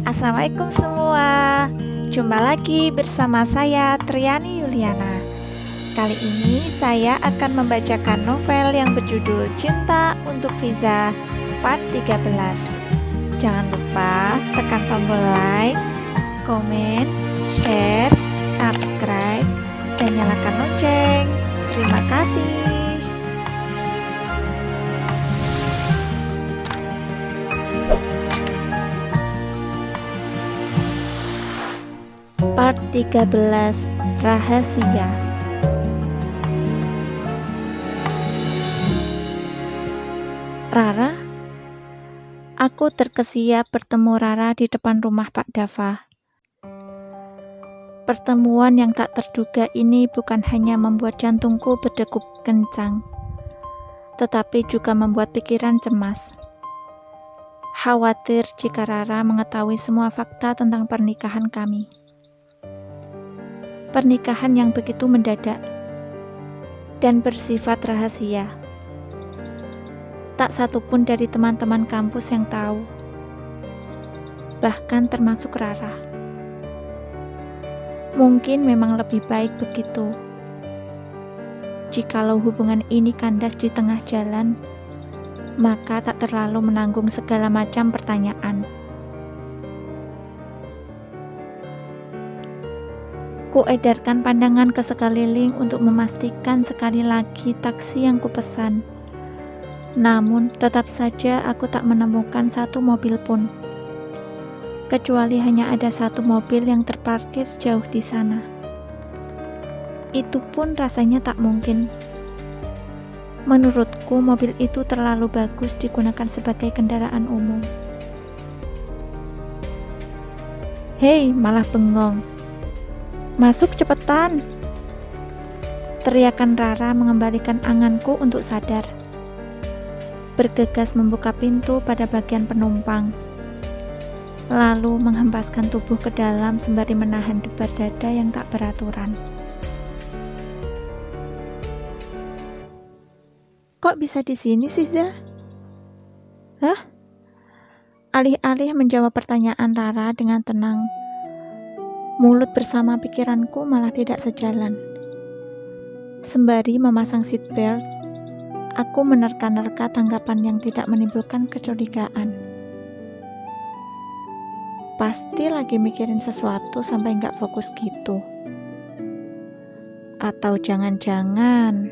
Assalamualaikum semua. Jumpa lagi bersama saya Triani Yuliana. Kali ini saya akan membacakan novel yang berjudul Cinta untuk Fiza part 13. Jangan lupa tekan tombol like, komen, share, subscribe, dan nyalakan lonceng. Terima kasih. Part 13 Rahasia. Rara, aku terkesiap bertemu Rara di depan rumah Pak Dava. Pertemuan yang tak terduga ini bukan hanya membuat jantungku berdegup kencang, tetapi juga membuat pikiran cemas. Khawatir jika Rara mengetahui semua fakta tentang pernikahan kami. Pernikahan yang begitu mendadak dan bersifat rahasia. Tak satupun dari teman-teman kampus yang tahu, bahkan termasuk Rara. Mungkin memang lebih baik begitu. Jikalau hubungan ini kandas di tengah jalan, maka tak terlalu menanggung segala macam pertanyaan. Ku edarkan pandangan ke sekeliling untuk memastikan sekali lagi taksi yang kupesan. Namun, tetap saja aku tak menemukan satu mobil pun. Kecuali hanya ada satu mobil yang terparkir jauh di sana. Itu pun rasanya tak mungkin. Menurutku, mobil itu terlalu bagus digunakan sebagai kendaraan umum. Hei, malah bengong. Masuk cepetan! Teriakan Rara mengembalikan anganku untuk sadar. Bergegas membuka pintu pada bagian penumpang, lalu menghempaskan tubuh ke dalam sembari menahan debar dada yang tak beraturan. Kok bisa di sini sih, Zah? Hah? Alih-alih menjawab pertanyaan Rara dengan tenang, mulut bersama pikiranku malah tidak sejalan. Sembari memasang seatbelt, aku menerka-nerka tanggapan yang tidak menimbulkan kecurigaan. Pasti lagi mikirin sesuatu sampai nggak fokus gitu. Atau jangan-jangan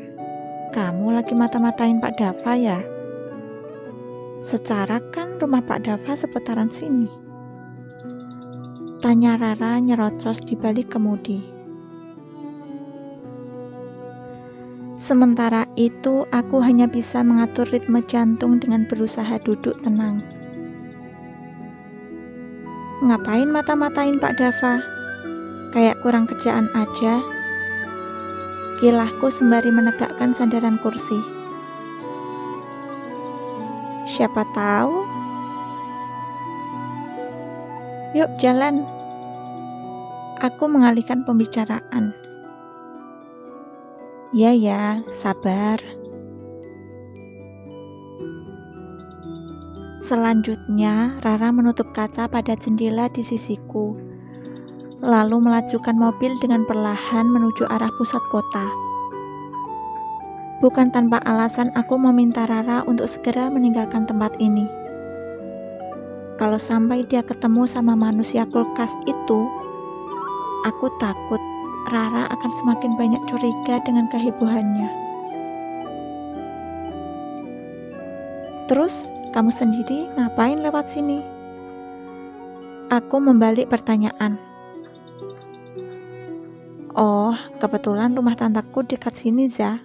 kamu lagi mata-matain Pak Dava ya? Secara kan rumah Pak Dava seputaran sini. Tanya Rara nyerocos di balik kemudi. Sementara itu, aku hanya bisa mengatur ritme jantung dengan berusaha duduk tenang. Ngapain mata-matain Pak Dava? Kayak kurang kerjaan aja. Kilahku sembari menegakkan sandaran kursi. Siapa tahu? Yuk jalan. Aku mengalihkan pembicaraan. Ya, sabar. Selanjutnya, Rara menutup kaca pada jendela di sisiku, lalu melajukan mobil dengan perlahan menuju arah pusat kota. Bukan tanpa alasan aku meminta Rara untuk segera meninggalkan tempat ini. Kalau sampai dia ketemu sama manusia kulkas itu, aku takut Rara akan semakin banyak curiga dengan kehebohannya. Terus, kamu sendiri ngapain lewat sini? Aku membalik pertanyaan. Oh, kebetulan rumah tanteku dekat sini, Zah.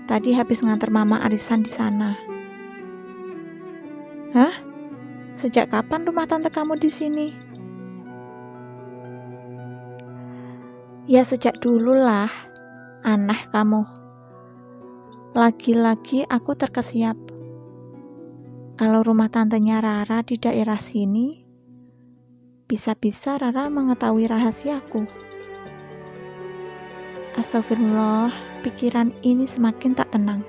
Tadi habis nganter mama arisan di sana. Hah? Sejak kapan rumah tante kamu di sini? Ya sejak dulu lah. Aneh kamu. Lagi-lagi aku terkesiap. Kalau rumah tantenya Rara di daerah sini, bisa-bisa Rara mengetahui rahasiaku. Astagfirullah, pikiran ini semakin tak tenang.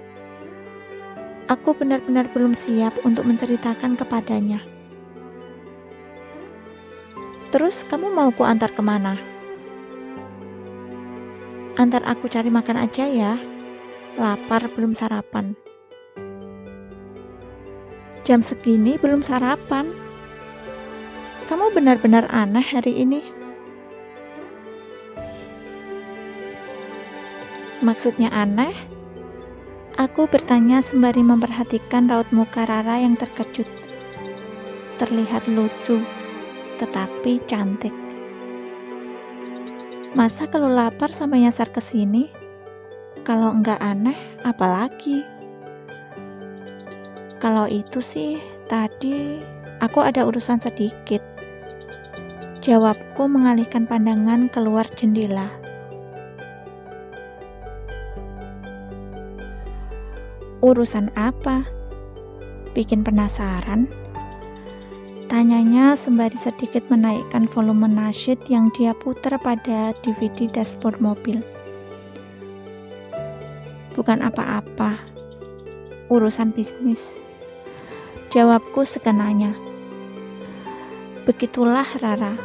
Aku benar-benar belum siap untuk menceritakan kepadanya. Terus kamu mau ku antar kemana? Antar aku cari makan aja ya. Lapar belum sarapan. Jam segini belum sarapan. Kamu benar-benar aneh hari ini. Maksudnya aneh? Aku bertanya sembari memperhatikan raut muka Rara yang terkejut. Terlihat lucu, tetapi cantik. Masa kalau lapar sampai nyasar ke sini? Kalau enggak aneh, apalagi? Kalau itu sih, tadi aku ada urusan sedikit. Jawabku mengalihkan pandangan keluar jendela. Urusan apa? Bikin penasaran? Tanyanya sembari sedikit menaikkan volume nasyid yang dia putar pada DVD dashboard mobil. Bukan apa-apa, urusan bisnis. Jawabku sekenanya. Begitulah Rara.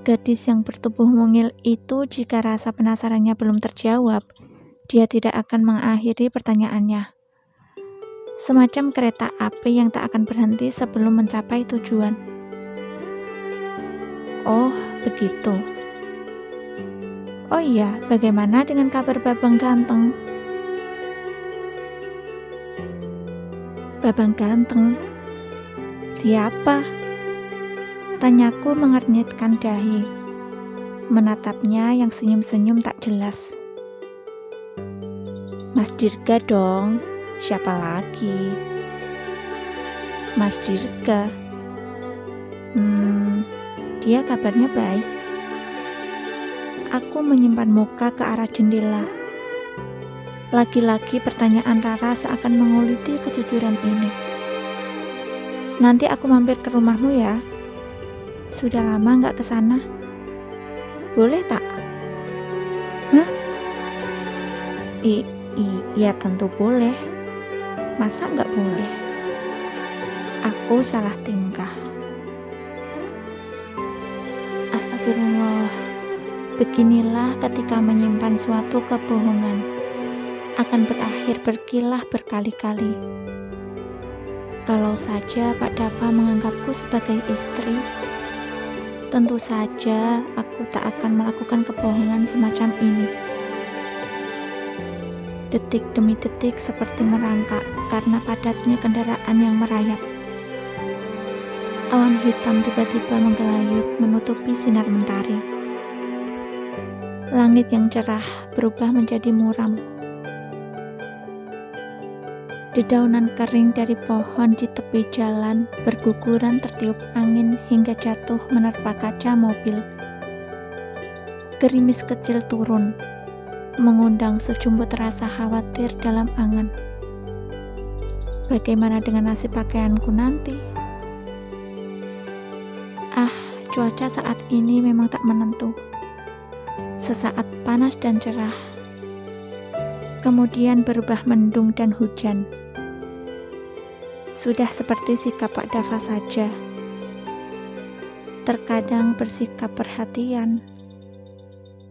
Gadis yang bertubuh mungil itu jika rasa penasarannya belum terjawab, dia tidak akan mengakhiri pertanyaannya. Semacam kereta api yang tak akan berhenti sebelum mencapai tujuan. Oh, begitu. Oh iya, bagaimana dengan kabar Babang Ganteng? Babang Ganteng? Siapa? Tanyaku mengernyitkan dahi. Menatapnya yang senyum-senyum tak jelas. Mas Dirga dong, siapa lagi? Mas Dirga. Dia kabarnya baik. Aku menyimpan muka ke arah jendela. Lagi-lagi pertanyaan Rara seakan menguliti kejujuran ini. Nanti aku mampir ke rumahmu ya. Sudah lama nggak ke sana. Boleh tak? Hah? Iya tentu boleh. Masa nggak boleh? Aku salah tingkah. Astagfirullah. Beginilah ketika menyimpan suatu kebohongan. Akan berakhir berkilah berkali-kali. Kalau saja Pak Dava menganggapku sebagai istri, tentu saja aku tak akan melakukan kebohongan semacam ini. Detik demi detik seperti merangkak karena padatnya kendaraan yang merayap. Awan hitam tiba-tiba menggelayut menutupi sinar mentari. Langit yang cerah berubah menjadi muram. Dedaunan kering dari pohon di tepi jalan berguguran tertiup angin hingga jatuh menerpa kaca mobil. Gerimis kecil turun, mengundang sejumput rasa khawatir dalam angan. Bagaimana dengan nasib pakaianku nanti? Cuaca saat ini memang tak menentu. Sesaat panas dan cerah, kemudian berubah mendung dan hujan. Sudah seperti sikap Pak Dava saja. Terkadang bersikap perhatian,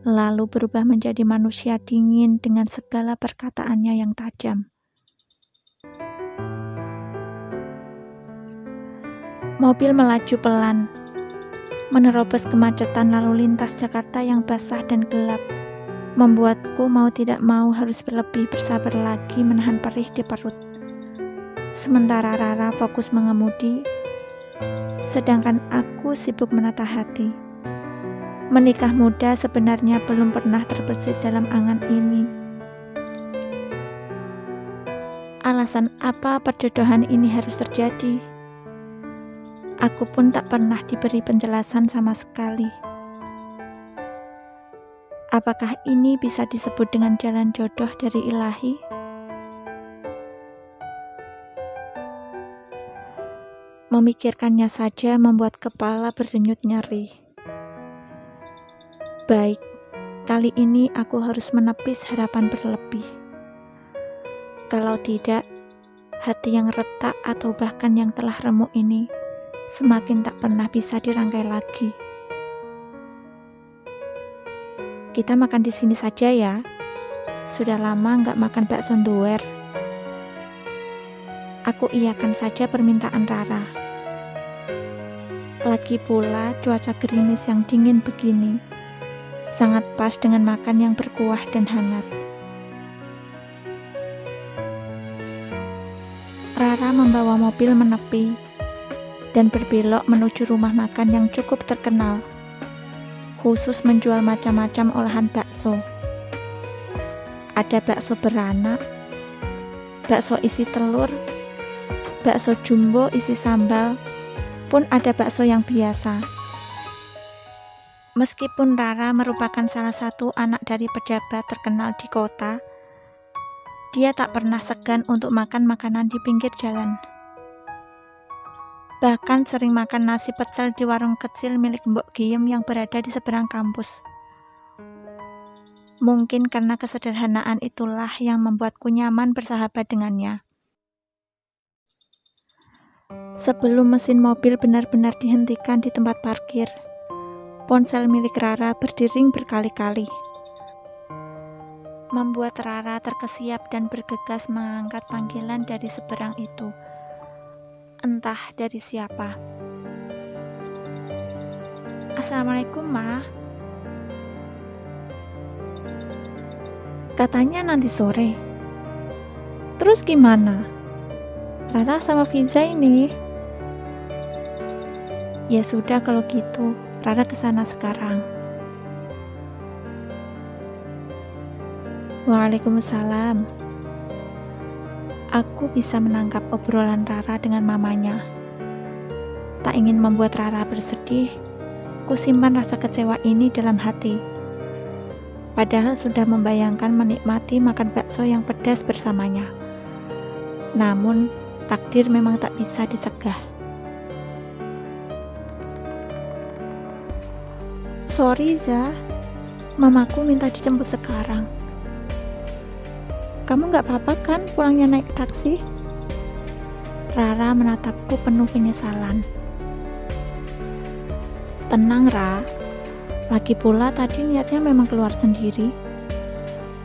lalu berubah menjadi manusia dingin dengan segala perkataannya yang tajam. Mobil melaju pelan, menerobos kemacetan lalu lintas Jakarta yang basah dan gelap, membuatku mau tidak mau harus berlebih bersabar lagi menahan perih di perut. Sementara Rara fokus mengemudi, sedangkan aku sibuk menata hati. Menikah muda sebenarnya belum pernah terbesit dalam angan ini. Alasan apa perjodohan ini harus terjadi? Aku pun tak pernah diberi penjelasan sama sekali. Apakah ini bisa disebut dengan jalan jodoh dari Ilahi? Memikirkannya saja membuat kepala berdenyut nyeri. Baik, kali ini aku harus menepis harapan berlebih. Kalau tidak, hati yang retak atau bahkan yang telah remuk ini semakin tak pernah bisa dirangkai lagi. Kita makan di sini saja ya. Sudah lama nggak makan bakso doer. Aku iakan saja permintaan Rara. Lagi pula cuaca gerimis yang dingin begini sangat pas dengan makan yang berkuah dan hangat. Rara membawa mobil menepi dan berbelok menuju rumah makan yang cukup terkenal, khusus menjual macam-macam olahan bakso. Ada bakso beranak, bakso isi telur, bakso jumbo isi sambal, pun ada bakso yang biasa. Meskipun Rara merupakan salah satu anak dari pejabat terkenal di kota, dia tak pernah segan untuk makan makanan di pinggir jalan. Bahkan sering makan nasi pecel di warung kecil milik Mbok Giem yang berada di seberang kampus. Mungkin karena kesederhanaan itulah yang membuatku nyaman bersahabat dengannya. Sebelum mesin mobil benar-benar dihentikan di tempat parkir, ponsel milik Rara berdering berkali-kali, membuat Rara terkesiap dan bergegas mengangkat panggilan dari seberang itu. Entah dari siapa. Assalamualaikum, Ma. Katanya nanti sore. Terus gimana? Rara sama Fiza ini. Ya sudah kalau gitu, Rara kesana sekarang. Waalaikumsalam. Aku bisa menangkap obrolan Rara dengan mamanya. Tak ingin membuat Rara bersedih, ku simpan rasa kecewa ini dalam hati. Padahal sudah membayangkan menikmati makan bakso yang pedas bersamanya. Namun, takdir memang tak bisa dicegah. Sorry, Za. Mamaku minta dijemput sekarang. Kamu gak apa-apa kan pulangnya naik taksi? Rara menatapku penuh penyesalan. Tenang, Ra. Lagi pula tadi niatnya memang keluar sendiri.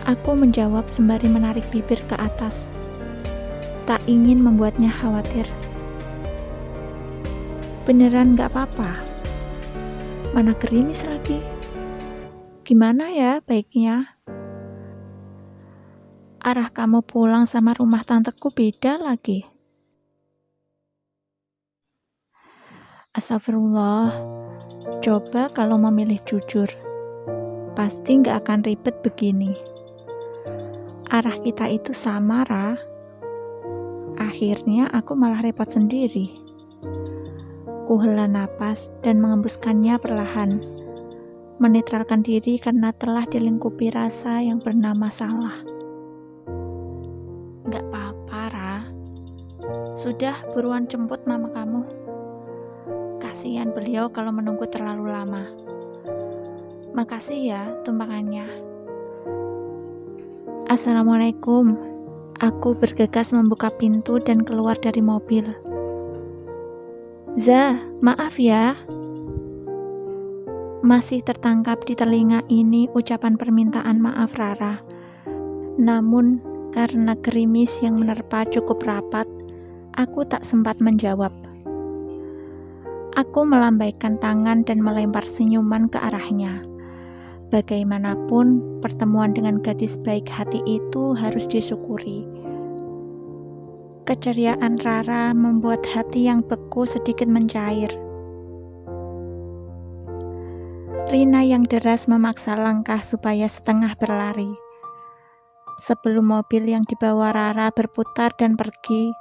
Aku menjawab sembari menarik bibir ke atas. Tak ingin membuatnya khawatir. Beneran gak apa-apa? Mana gerimis lagi? Gimana ya baiknya? Arah kamu pulang sama rumah tanteku beda lagi. Astagfirullah. Coba kalau memilih jujur, pasti gak akan ribet begini. Arah kita itu sama, Ra. Akhirnya aku malah repot sendiri. Kuhela napas dan mengembuskannya perlahan, menetralkan diri karena telah dilingkupi rasa yang bernama salah. Gak apa-apa, Ra. Sudah, buruan jemput mama kamu. Kasihan beliau kalau menunggu terlalu lama. Makasih ya tumpangannya. Assalamualaikum. Aku bergegas membuka pintu dan keluar dari mobil. Za, maaf ya. Masih tertangkap di telinga ini ucapan permintaan maaf Rara. Namun, karena gerimis yang menerpa cukup rapat, aku tak sempat menjawab. Aku melambaikan tangan dan melempar senyuman ke arahnya. Bagaimanapun, pertemuan dengan gadis baik hati itu harus disyukuri. Keceriaan Rara membuat hati yang beku sedikit mencair. Rina yang deras memaksa langkah supaya setengah berlari. Sebelum mobil yang dibawa Rara berputar dan pergi,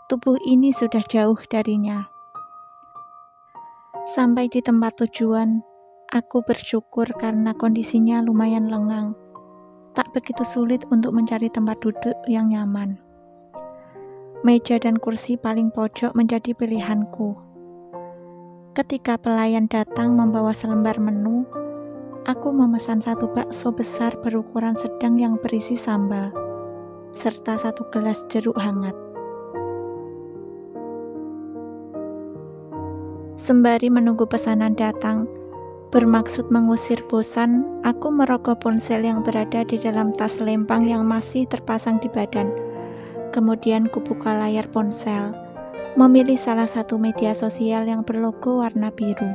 tubuh ini sudah jauh darinya. Sampai di tempat tujuan, aku bersyukur karena kondisinya lumayan lengang. Tak begitu sulit untuk mencari tempat duduk yang nyaman. Meja dan kursi paling pojok menjadi pilihanku. Ketika pelayan datang membawa selembar menu, aku memesan satu bakso besar berukuran sedang yang berisi sambal, serta satu gelas jeruk hangat. Sembari menunggu pesanan datang, bermaksud mengusir bosan, aku merogoh ponsel yang berada di dalam tas lempang yang masih terpasang di badan. Kemudian kubuka layar ponsel, memilih salah satu media sosial yang berlogo warna biru.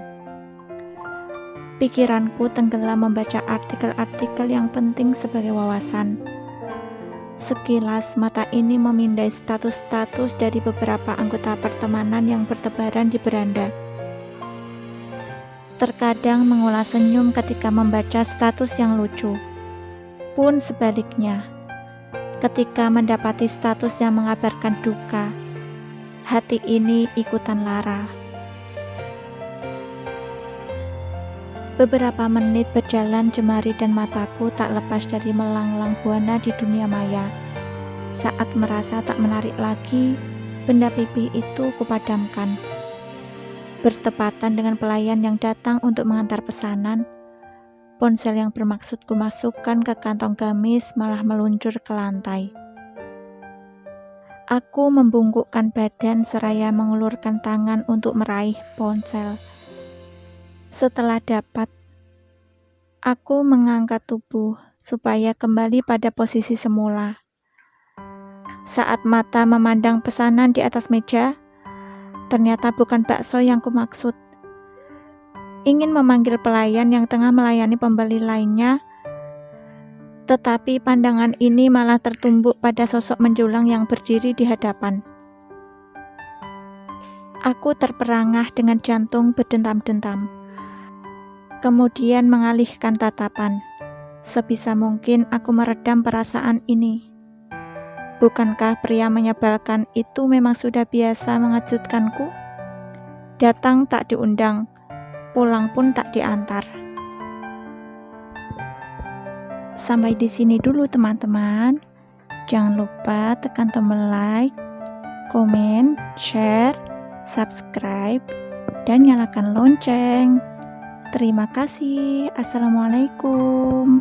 Pikiranku tenggelam membaca artikel-artikel yang penting sebagai wawasan. Sekilas mata ini memindai status-status dari beberapa anggota pertemanan yang bertebaran di beranda. Terkadang mengulas senyum ketika membaca status yang lucu. Pun sebaliknya, ketika mendapati status yang mengabarkan duka, hati ini ikutan lara. Beberapa menit berjalan jemari dan mataku tak lepas dari melanglang buana di dunia maya. Saat merasa tak menarik lagi, benda pipi itu kupadamkan. Bertepatan dengan pelayan yang datang untuk mengantar pesanan, ponsel yang bermaksud kumasukkan ke kantong gamis malah meluncur ke lantai. Aku membungkukkan badan seraya mengulurkan tangan untuk meraih ponsel. Setelah dapat, aku mengangkat tubuh supaya kembali pada posisi semula. Saat mata memandang pesanan di atas meja, ternyata bukan bakso yang kumaksud. Ingin memanggil pelayan yang tengah melayani pembeli lainnya, tetapi pandangan ini malah tertumbuk pada sosok menjulang yang berdiri di hadapan. Aku terperangah dengan jantung berdentam-dentam. Kemudian mengalihkan tatapan. Sebisa mungkin aku meredam perasaan ini. Bukankah pria menyebalkan itu memang sudah biasa mengejutkanku? Datang tak diundang, pulang pun tak diantar. Sampai di sini dulu teman-teman. Jangan lupa tekan tombol like, komen, share, subscribe, dan nyalakan lonceng. Terima kasih. Assalamualaikum.